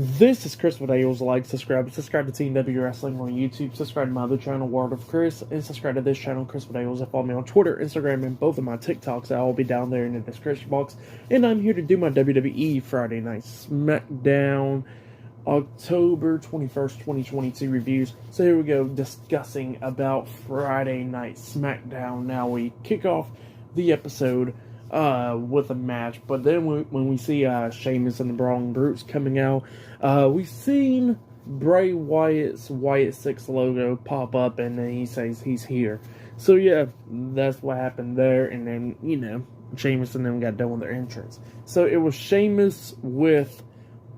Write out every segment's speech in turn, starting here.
This is Chris with Ales. Like, subscribe to Team W Wrestling on YouTube. Subscribe to my other channel, World of Chris, and subscribe to this channel, Chris with Ales. Follow me on Twitter, Instagram, and both of my TikToks. I'll be down there in the description box. And I'm here to do my WWE Friday Night SmackDown October 21st, 2022 reviews. So here we go, discussing about Friday Night SmackDown. Now we kick off the episode with a match, but then when we see Sheamus and the Braun Brutes coming out, we've seen Bray Wyatt's Wyatt 6 logo pop up, and then he says he's here. So yeah, that's what happened there, and then, Sheamus and them got done with their entrance. So it was Sheamus with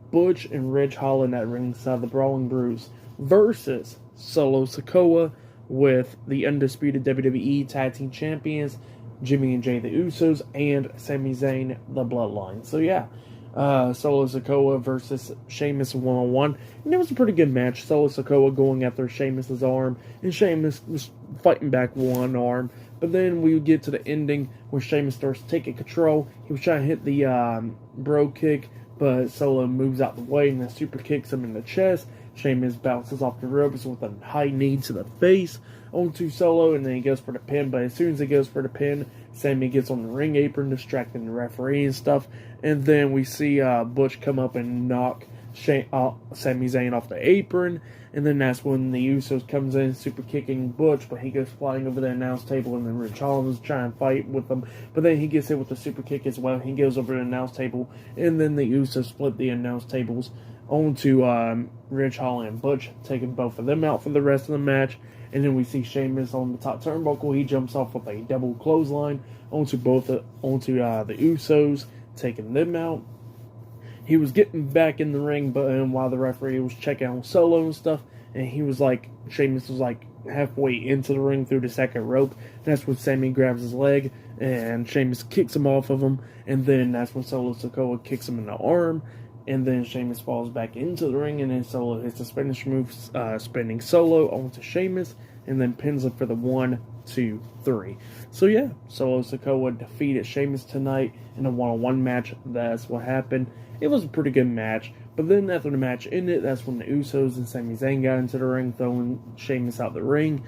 Butch and Ridge Holland at ringside, the Braun Brutes, versus Solo Sikoa with the undisputed WWE Tag Team Champions, Jimmy and Jay the Usos, and Sami Zayn the Bloodline. So yeah, Solo Sikoa versus Sheamus one-on-one, and it was a pretty good match. Solo Sikoa going after Sheamus's arm, and Sheamus was fighting back one arm. But then we get to the ending where Sheamus starts taking control. He was trying to hit the bro kick, but Solo moves out the way and then super kicks him in the chest. Sheamus bounces off the ropes with a high knee to the face onto Solo, and then he goes for the pin. But as soon as he goes for the pin, Sami gets on the ring apron, distracting the referee and stuff. And then we see Butch come up and knock Sami Zayn off the apron. And then that's when the Usos comes in, super kicking Butch, but he goes flying over the announce table, and then Ridge Holland is trying to fight with him. But then he gets hit with the super kick as well. He goes over the announce table, and then the Usos split the announce tables onto Ridge Holland and Butch, taking both of them out for the rest of the match. And then we see Sheamus on the top turnbuckle. He jumps off with a double clothesline onto the Usos, taking them out. He was getting back in the ring, but while the referee was checking on Solo and stuff, and Sheamus was halfway into the ring through the second rope. That's when Sami grabs his leg, and Sheamus kicks him off of him, and then that's when Solo Sikoa kicks him in the arm, and then Sheamus falls back into the ring, and then Solo hits the finish move, spinning Solo onto Sheamus, and then pins him for the 1, 2, 3. So yeah, Solo Sikoa defeated Sheamus tonight in a one-on-one match. That's what happened. It was a pretty good match, but then after the match ended, that's when the Usos and Sami Zayn got into the ring, throwing Sheamus out the ring.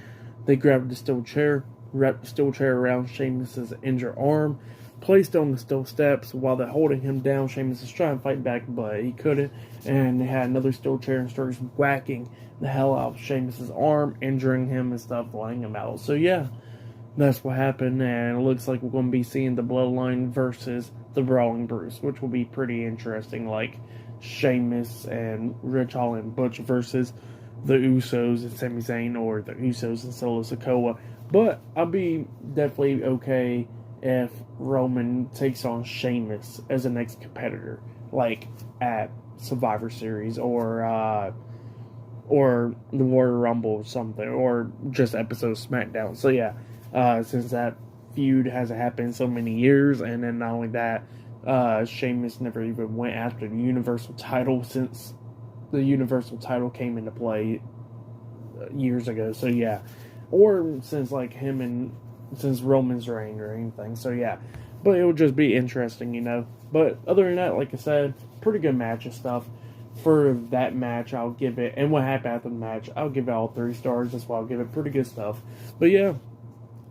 They grabbed the steel chair, wrapped the steel chair around Sheamus' injured arm, placed on the steel steps while they're holding him down. Sheamus is trying to fight back, but he couldn't, and they had another steel chair and starts whacking the hell out of Sheamus' arm, injuring him and stuff, laying him out. So yeah, that's what happened, and it looks like we're going to be seeing the Bloodline versus the Braun Brutes, which will be pretty interesting, like Sheamus and Ridge Holland and Butch versus the Usos and Sami Zayn, or the Usos and Solo Sikoa. But I'll be definitely okay if Roman takes on Sheamus as the next competitor, like at Survivor Series or the Royal Rumble or something, or just episode of SmackDown. So yeah, since that feud hasn't happened in so many years, and then not only that, Sheamus never even went after the Universal title since the Universal title came into play years ago. So yeah, or since since Roman's reign or anything. So yeah, but it would just be interesting, But other than that, like I said, pretty good match and stuff. For that match, I'll give it, and what happened after the match, I'll give it all 3 stars. That's why I'll give it pretty good stuff. But yeah,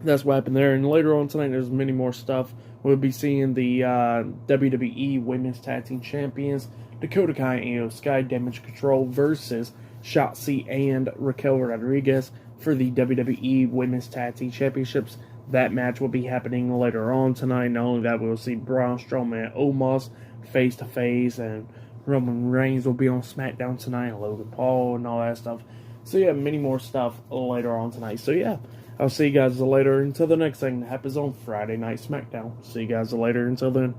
that's what happened there. And later on tonight, there's many more stuff. We'll be seeing the WWE Women's Tag Team Champions, Dakota Kai and Io Sky, Damage Control versus Shotzi and Raquel Rodriguez for the WWE Women's Tag Team Championships. That match will be happening later on tonight. Not only that, we'll see Braun Strowman and Omas face to face, and Roman Reigns will be on SmackDown tonight, and Logan Paul and all that stuff. So yeah, many more stuff later on tonight. So yeah, I'll see you guys later until the next thing that happens on Friday Night SmackDown. See you guys later until then.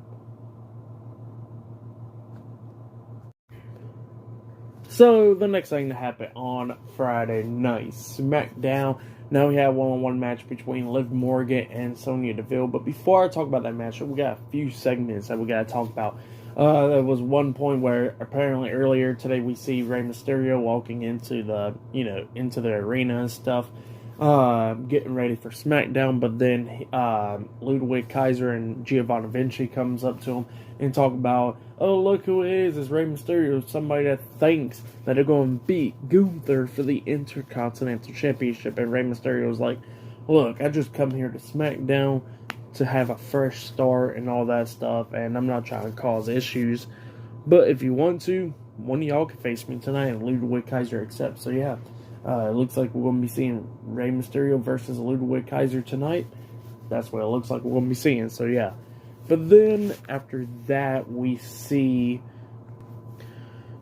So the next thing to happen on Friday Night SmackDown. Now we have a one-on-one match between Liv Morgan and Sonya Deville. But before I talk about that match, we got a few segments that we got to talk about. There was one point where apparently earlier today we see Rey Mysterio walking into the arena and stuff, getting ready for SmackDown. But then Ludwig Kaiser and Giovanni Vinci comes up to him and talk about, oh, look who it is. It's Rey Mysterio, somebody that thinks that they're going to beat Gunther for the Intercontinental Championship. And Rey Mysterio's like, look, I just come here to SmackDown to have a fresh start and all that stuff, and I'm not trying to cause issues. But if you want to, one of y'all can face me tonight, and Ludwig Kaiser accepts. So yeah, it looks like we're going to be seeing Rey Mysterio versus Ludwig Kaiser tonight. That's what it looks like we're going to be seeing. So yeah. But then after that, we see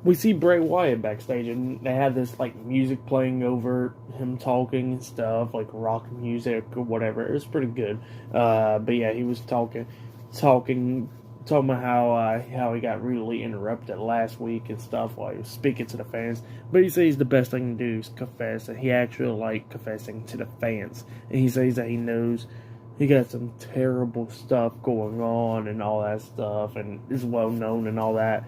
Bray Wyatt backstage, and they had this like music playing over him talking and stuff, like rock music or whatever. It was pretty good. But yeah, he was talking about how he got rudely interrupted last week and stuff while he was speaking to the fans. But he says the best thing to do is confess, and he actually liked confessing to the fans. And he says that he knows he got some terrible stuff going on and all that stuff, and is well known and all that.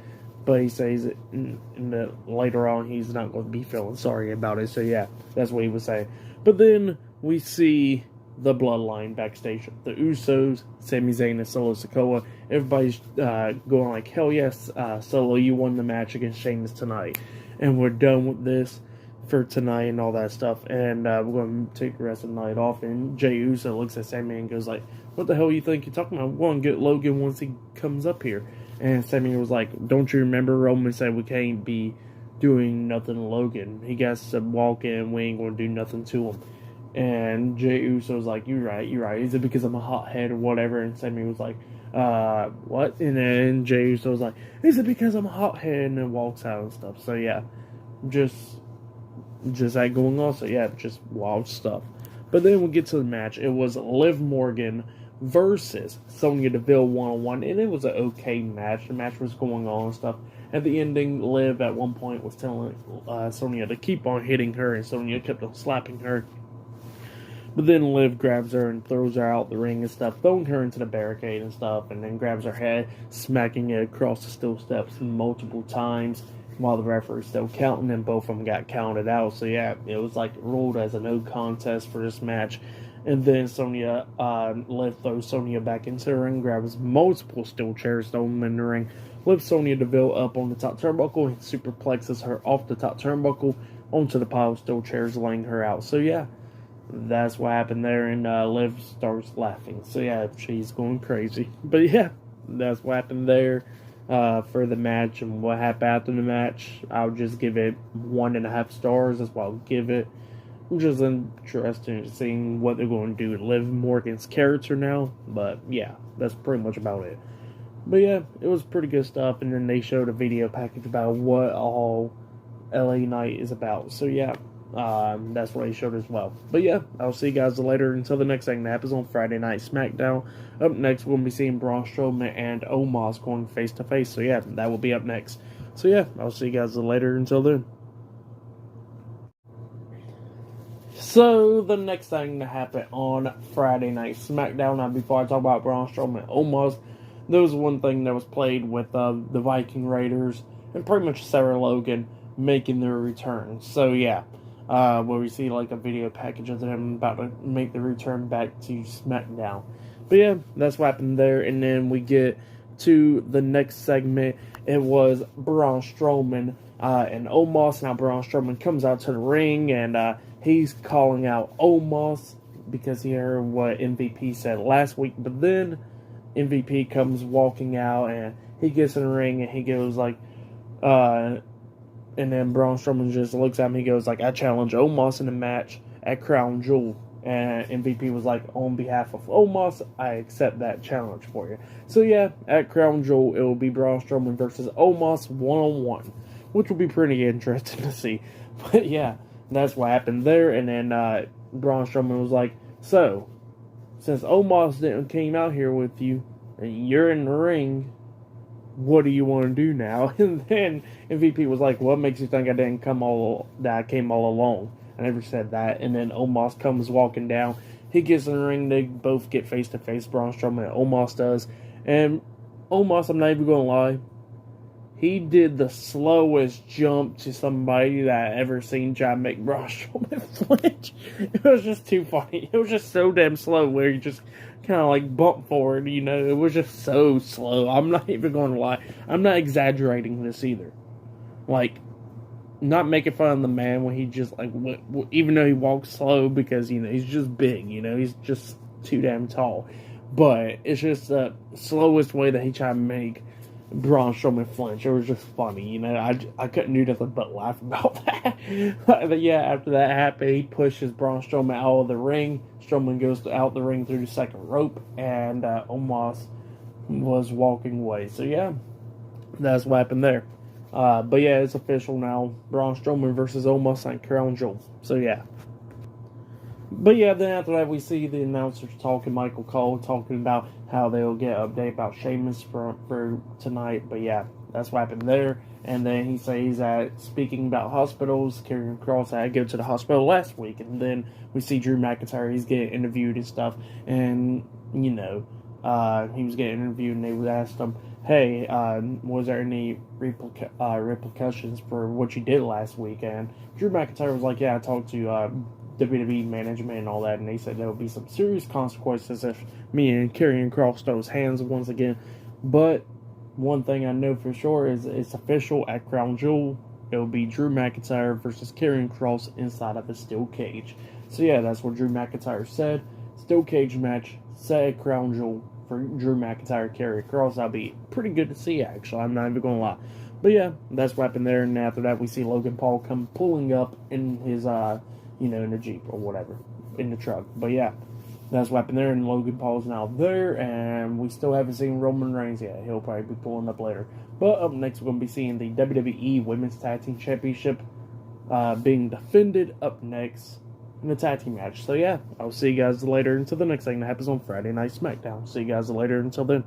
But he says that later on he's not going to be feeling sorry about it. So yeah, that's what he was saying. But then we see the Bloodline backstage. The Usos, Sami Zayn, and Solo Sikoa. Everybody's going like, hell yes, Solo, you won the match against Sheamus tonight. And we're done with this for tonight and all that stuff. And we're going to take the rest of the night off. And Jey Uso looks at Sami and goes like, what the hell you think you're talking about? We're going to get Logan once he comes up here. And Sami was like, don't you remember Roman said we can't be doing nothing to Logan? He got to walk in, we ain't going to do nothing to him. And Jey Uso was like, you're right. Is it because I'm a hothead or whatever? And Sami was like, what? And then Jey Uso was like, is it because I'm a hothead? And then walks out and stuff. So yeah, just that going on. So yeah, just wild stuff. But then we get to the match. It was Liv Morgan versus Sonya Deville one-on-one, and it was an okay match. The match was going on and stuff. At the ending, Liv at one point was telling Sonya to keep on hitting her, and Sonya kept on slapping her. But then Liv grabs her and throws her out the ring and stuff, throwing her into the barricade and stuff, and then grabs her head, smacking it across the steel steps multiple times while the referee's still counting, and both of them got counted out. So yeah, it was like ruled as a no contest for this match. And then Liv throws Sonya back into the ring, grabs multiple steel chairs, throws them in the ring, lifts Sonya Deville up on the top turnbuckle, and superplexes her off the top turnbuckle onto the pile of steel chairs, laying her out. So yeah, that's what happened there, and Liv starts laughing. So yeah, she's going crazy. But yeah, that's what happened there for the match. And what happened after the match, I'll just give it 1.5 stars. That's what I'll give it. I'm just interested in seeing what they're going to do with Liv Morgan's character now. But yeah, that's pretty much about it. But yeah, it was pretty good stuff. And then they showed a video package about what all LA Knight is about. So yeah, that's what they showed as well. But yeah, I'll see you guys later. Until the next thing that happens on Friday Night SmackDown. Up next, we'll be seeing Braun Strowman and Omas going face to face. So yeah, that will be up next. So yeah, I'll see you guys later. Until then. So, the next thing to happen on Friday Night SmackDown, now before I talk about Braun Strowman and Omas, there was one thing that was played with the Viking Raiders and pretty much Sarah Logan making their return. So, yeah, where we see like a video package of them about to make the return back to SmackDown. But yeah, that's what happened there. And then we get to the next segment. It was Braun Strowman and Omas. Now, Braun Strowman comes out to the ring and he's calling out Omas because he heard what MVP said last week. But then MVP comes walking out and he gets in the ring and he goes like, and then Braun Strowman just looks at him. He goes like, I challenge Omas in a match at Crown Jewel. And MVP was like, on behalf of Omas, I accept that challenge for you. So yeah, at Crown Jewel, it will be Braun Strowman versus Omas 1-on-1, which will be pretty interesting to see. But yeah, that's what happened there. And then Braun Strowman was like, so, since Omas came out here with you, and you're in the ring, what do you want to do now? And then MVP was like, what makes you think I came all along? I never said that. And then Omas comes walking down. He gets in the ring. They both get face to face. Braun Strowman and Omas does. And Omas, I'm not even going to lie, he did the slowest jump to somebody that I ever seen try to make Braun Strowman flinch. It was just too funny. It was just so damn slow where he just kind of like bumped forward, you know. It was just so slow. I'm not even going to lie. I'm not exaggerating this either. Like, not making fun of the man when he just, like, even though he walks slow because, you know, he's just big, you know, he's just too damn tall. But it's just the slowest way that he tried to make Braun Strowman flinch. It was just funny, you know. I couldn't do nothing but laugh about that. But yeah, after that happened, he pushes Braun Strowman out of the ring. Strowman goes out the ring through the second rope, and Omas was walking away. So yeah, that's what happened there. But yeah, it's official now. Braun Strowman versus Omas and Crown Jewel. So yeah. But yeah, then after that, we see the announcers talking, Michael Cole talking about how they'll get an update about Sheamus for tonight. But yeah, that's what happened there. And then he says that, speaking about hospitals, Karrion Kross had to go to the hospital last week. And then we see Drew McIntyre, he's getting interviewed and stuff. And, you know, he was getting interviewed and they would ask him, hey, was there any repercussions for what you did last week? And Drew McIntyre was like, yeah, I talked to WWE management and all that, and they said there would be some serious consequences if me and Karrion Kross throws hands once again. But one thing I know for sure is it's official at Crown Jewel. It will be Drew McIntyre versus Karrion Kross inside of a steel cage. So yeah, that's what Drew McIntyre said. Steel cage match set at Crown Jewel for Drew McIntyre, Karrion Kross. That'll be pretty good to see, actually. I'm not even going to lie. But yeah, that's what happened there. And after that, we see Logan Paul come pulling up in his you know, in the Jeep or whatever, in the truck. But yeah, that's what happened there, and Logan Paul's now there, and we still haven't seen Roman Reigns yet. He'll probably be pulling up later. But up next, we're going to be seeing the WWE Women's Tag Team Championship being defended up next in the tag team match. So yeah, I'll see you guys later until the next thing that happens on Friday Night SmackDown. See you guys later until then.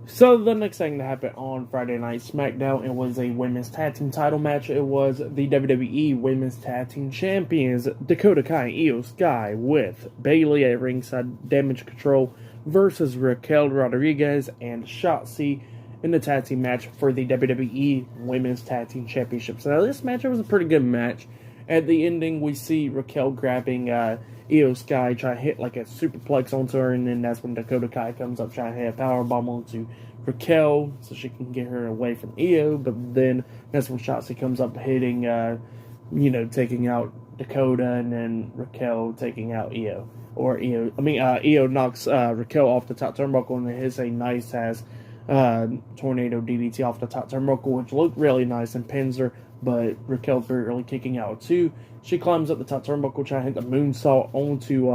So the next thing that happened on Friday Night SmackDown, it was a women's tag team title match. It was the WWE Women's Tag Team Champions Dakota Kai and Io Sky with Bayley at ringside Damage Control versus Raquel Rodriguez and Shotzi in the tag team match for the WWE Women's Tag Team Championship. So now this match was a pretty good match. At the ending, we see Raquel grabbing Io Sky, trying to hit like a superplex onto her, and then that's when Dakota Kai comes up trying to hit a powerbomb onto Raquel so she can get her away from Io. But then that's when Shotzi comes up hitting, you know, taking out Dakota, and then Raquel taking out Io. Io knocks Raquel off the top turnbuckle, and then hits a nice ass tornado DDT off the top turnbuckle, which looked really nice, and pins her. But Raquel's very early kicking out too. She climbs up the top turnbuckle, trying to hit the moonsault onto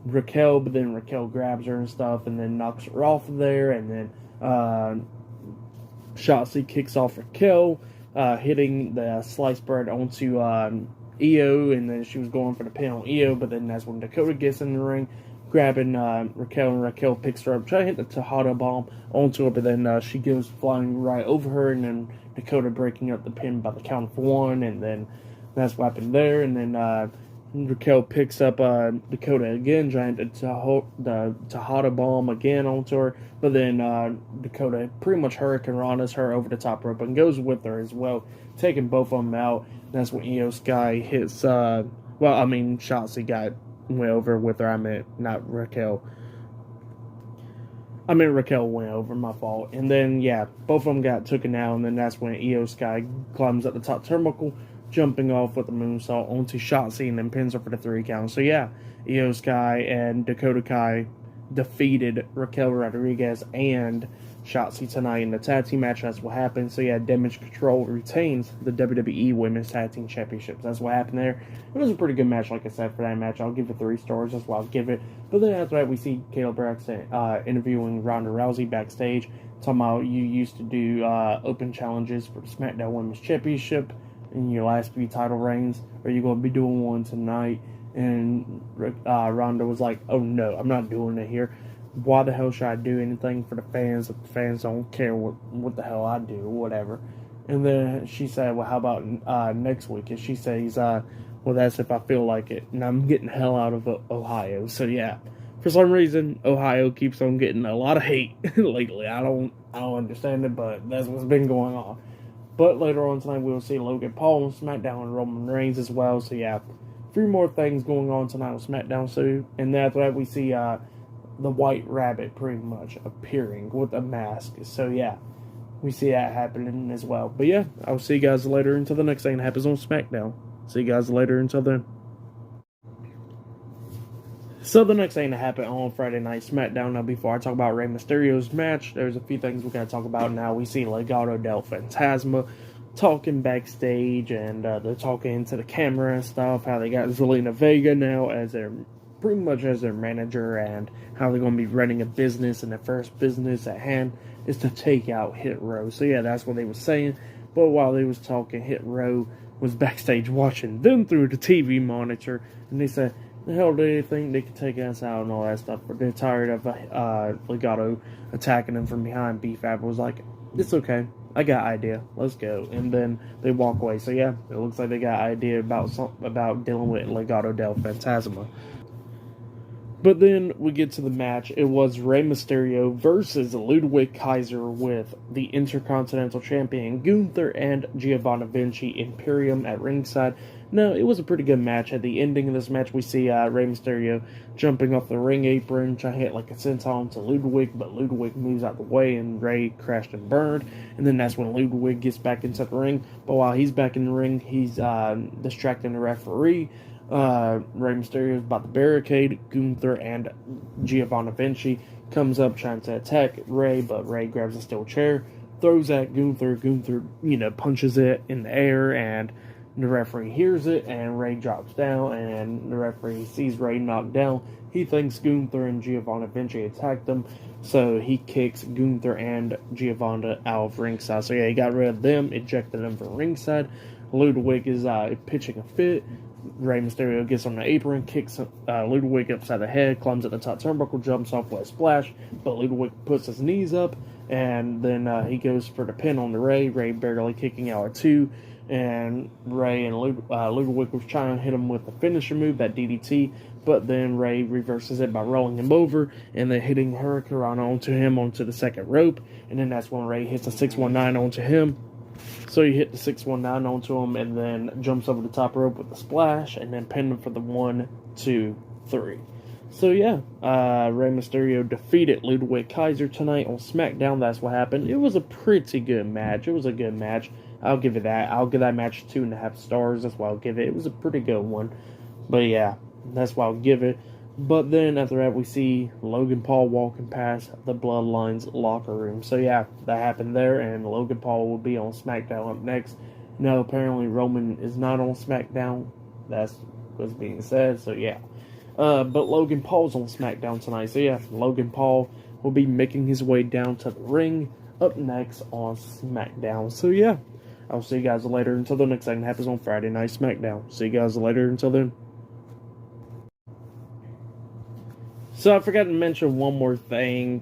Raquel, but then Raquel grabs her and stuff, and then knocks her off of there. And then Shotzi kicks off Raquel, hitting the sliced bread onto Io, and then she was going for the pin on Io, but then that's when Dakota gets in the ring, grabbing Raquel, and Raquel picks her up, trying to hit the Tejada bomb onto her, but then she goes flying right over her, and then Dakota breaking up the pin by the count of one, and then that's what happened there. And then Raquel picks up Dakota again, trying to the Tejada bomb again onto her, but then Dakota pretty much Hurricane Rana's her over the top rope and goes with her as well, taking both of them out. That's when Io Sky hits, Shotzi went over with her. Raquel went over, my fault. And then, yeah, both of them got taken out, and then that's when Io Sky climbs up the top turnbuckle, jumping off with the moonsault onto Shotzi, and then pins her for the 3 count. So, yeah, Io Sky and Dakota Kai defeated Raquel Rodriguez and Shotzi tonight in the tag team match. That's what happened. So, yeah, Damage Control retains the WWE Women's Tag Team Championships. That's what happened there. It was a pretty good match, like I said, for that match. I'll give it 3 stars. That's what I'll give it. But then after that, we see Kayla Braxton interviewing Ronda Rousey backstage, talking about you used to do open challenges for the SmackDown Women's Championship in your last few title reigns. Are you going to be doing one tonight? And Ronda was like, oh no, I'm not doing it here. Why the hell should I do anything for the fans if the fans don't care what the hell I do or whatever? And then she said, well, how about next week? And she says, well, that's if I feel like it. And I'm getting the hell out of Ohio. So, yeah, For some reason, Ohio keeps on getting a lot of hate lately. I don't understand it, but that's what's been going on. But later on tonight, we'll see Logan Paul on SmackDown and Roman Reigns as well. So yeah, 3 more things going on tonight on SmackDown. So, and then after that, we see the White Rabbit pretty much appearing with a mask. So yeah, we see that happening as well. But yeah, I'll see you guys later until the next thing that happens on SmackDown. See you guys later until then. So the next thing that happened on Friday Night SmackDown, now before I talk about Rey Mysterio's match, there's a few things we got to talk about now. We see Legado del Fantasma talking backstage, and they're talking to the camera and stuff, how they got Zelina Vega now as their, pretty much as their manager, and how they're going to be running a business, and the first business at hand is to take out Hit Row. So yeah, that's what they were saying, but while they was talking, Hit Row was backstage watching them through the TV monitor, and they said, the hell do they think they could take us out and all that stuff? But they're tired of Legado attacking them from behind. B-Fab was like, it's okay. I got idea. Let's go. And then they walk away. So yeah, it looks like they got idea about dealing with Legado del Fantasma. But then we get to the match. It was Rey Mysterio versus Ludwig Kaiser with the Intercontinental Champion Gunther and Giovanni Vinci Imperium at ringside. Now, it was a pretty good match. At the ending of this match, we see Rey Mysterio jumping off the ring apron, trying to hit like a senton to Ludwig, but Ludwig moves out the way and Rey crashed and burned. And then that's when Ludwig gets back into the ring. But while he's back in the ring, he's distracting the referee. Rey Mysterio is about to barricade Gunther, and Giovanni Vinci comes up trying to attack Rey, but Rey grabs a steel chair, throws at Gunther. Gunther, punches it in the air, and the referee hears it, and Rey drops down, and the referee sees Rey knocked down. He thinks Gunther and Giovanni Vinci attacked him, so he kicks Gunther and Giovanni out of ringside. So yeah, he got rid of them, ejected them from ringside. Ludwig is pitching a fit. Rey Mysterio gets on the apron, kicks Ludwig upside the head, climbs at the top turnbuckle, jumps off with a splash, but Ludwig puts his knees up, and then he goes for the pin on the Rey. Rey barely kicking out at 2, and Rey and Ludwig was trying to hit him with the finisher move, that DDT, but then Rey reverses it by rolling him over, and then hitting Hurricane onto the second rope, and then that's when Rey hits a 619 onto him. So he hit the 619 onto him, and then jumps over the top rope with a splash, and then pinned him for the 1, 2, 3. So yeah, Rey Mysterio defeated Ludwig Kaiser tonight on SmackDown. That's what happened. It was a pretty good match. It was a good match. I'll give it that. I'll give that match 2.5 stars. That's why I'll give it. It was a pretty good one. But yeah, that's why I'll give it. But then after that, we see Logan Paul walking past the Bloodline's locker room. So yeah, that happened there, and Logan Paul will be on SmackDown up next. No, apparently Roman is not on SmackDown. That's what's being said. So yeah, but Logan Paul's on SmackDown tonight. So yeah, Logan Paul will be making his way down to the ring up next on SmackDown. So yeah, I'll see you guys later until the next thing that happens on Friday Night SmackDown. See you guys later until then. So I forgot to mention one more thing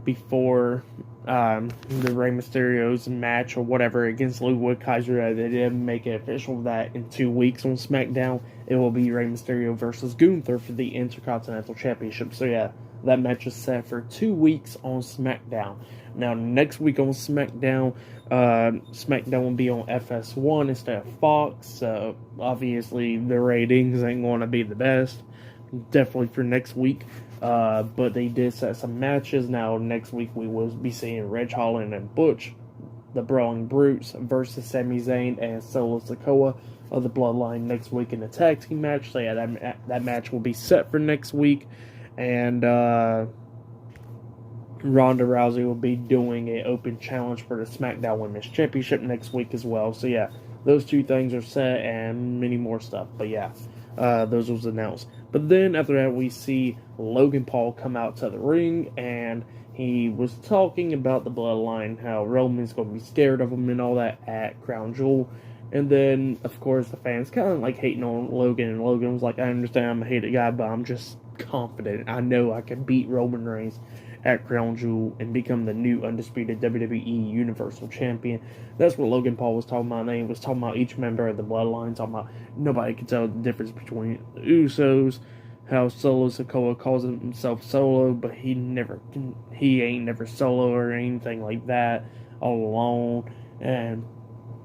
before the Rey Mysterio's match or whatever against Ludwig Kaiser. They didn't make it official that in 2 weeks on SmackDown it will be Rey Mysterio versus Gunther for the Intercontinental Championship. So yeah, that match is set for 2 weeks on SmackDown. Now next week on SmackDown, SmackDown will be on FS1 instead of Fox. So obviously the ratings ain't going to be the best. Definitely for next week, but they did set some matches. Now next week we will be seeing Reg Holland and Butch, the Brawling Brutes, versus Sami Zayn and Solo Sikoa of the Bloodline next week in a tag team match. So yeah, that match will be set for next week, and Ronda Rousey will be doing an open challenge for the SmackDown Women's Championship next week as well. So yeah, those 2 things are set, and many more stuff. But yeah, those was announced. But then after that, we see Logan Paul come out to the ring, and he was talking about the Bloodline, how Roman's going to be scared of him and all that at Crown Jewel. And then, of course, the fans kind of like hating on Logan, and Logan was like, I understand I'm a hated guy, but I'm just confident. I know I can beat Roman Reigns at Crown Jewel and become the new undisputed WWE Universal Champion. That's what Logan Paul was talking about. And he was talking about each member of the Bloodline, talking about nobody could tell the difference between the Usos, how Solo Sikoa calls himself Solo, but he ain't never solo or anything like that, all alone, and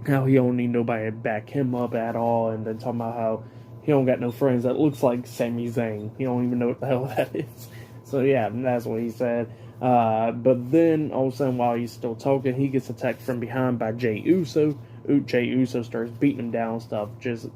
how he don't need nobody to back him up at all, and then talking about how he don't got no friends that looks like Sami Zayn. He don't even know what the hell that is. So yeah, that's what he said. But then all of a sudden, while he's still talking, he gets attacked from behind by Jey Uso. Jey Uso starts beating him down, just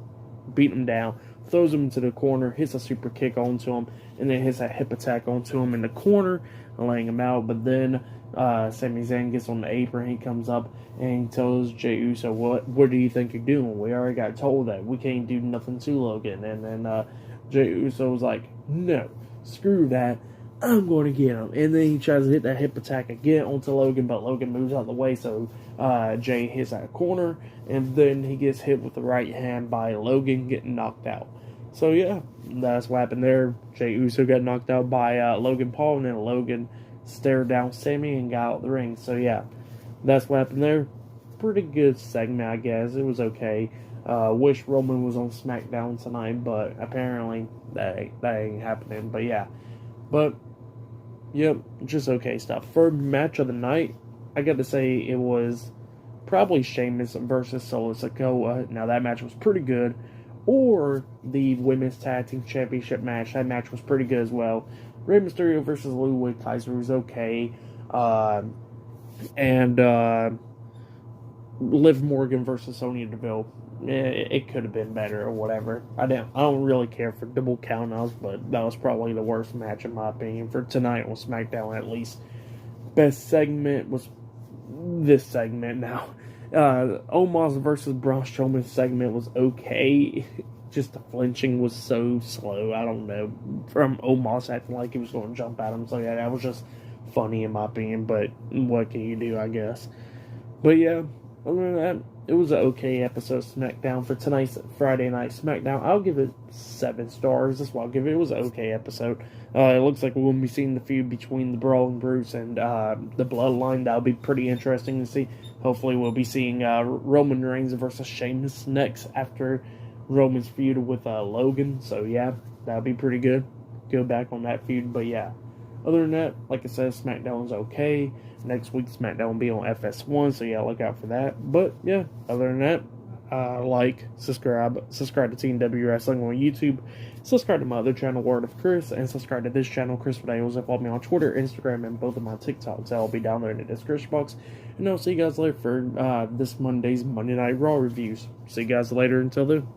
beating him down, throws him into the corner, hits a super kick onto him, and then hits a hip attack onto him in the corner, laying him out. But then Sami Zayn gets on the apron, he comes up, and he tells Jey Uso, what do you think you're doing? We already got told that. We can't do nothing to Logan. And then Jey Uso was like, no, screw that. I'm going to get him. And then he tries to hit that hip attack again onto Logan, but Logan moves out of the way, so Jey hits that corner, and then he gets hit with the right hand by Logan, getting knocked out. So yeah, that's what happened there. Jey Uso got knocked out by Logan Paul, and then Logan stared down Sami and got out of the ring. So yeah, that's what happened there. Pretty good segment, I guess. It was okay. Wish Roman was on SmackDown tonight, but apparently that ain't happening. But yeah. But, yep, just okay stuff. For match of the night, I got to say it was probably Sheamus versus Solo Sikoa. Now, that match was pretty good. Or the Women's Tag Team Championship match. That match was pretty good as well. Rey Mysterio versus Ludwig Kaiser was okay. And Liv Morgan versus Sonya Deville. It could have been better or whatever. I don't really care for double countouts, but that was probably the worst match in my opinion for tonight on SmackDown, at least. Best segment was this segment now. Omas versus Braun Strowman segment was okay. Just the flinching was so slow. I don't know. From Omas acting like he was going to jump at him. So yeah, that was just funny in my opinion. But what can you do, I guess. But yeah, other than that, it was an okay episode of SmackDown for tonight's Friday Night SmackDown. I'll give it 7 stars. That's what I'll give it. It was an okay episode. It looks like we'll be seeing the feud between the Brawling Brutes and the Bloodline. That'll be pretty interesting to see. Hopefully we'll be seeing Roman Reigns versus Sheamus next after Roman's feud with Logan. So yeah, that'll be pretty good. Go back on that feud. But yeah, other than that, like I said, SmackDown's okay. Next week, SmackDown will be on FS1, so yeah, look out for that. But yeah, other than that, subscribe to Team W Wrestling on YouTube, subscribe to my other channel, Word of Chris, and subscribe to this channel, Chris Videos, and follow me on Twitter, Instagram, and both of my TikToks. I'll be down there in the description box. And I'll see you guys later for this Monday's Monday Night Raw reviews. See you guys later. Until then.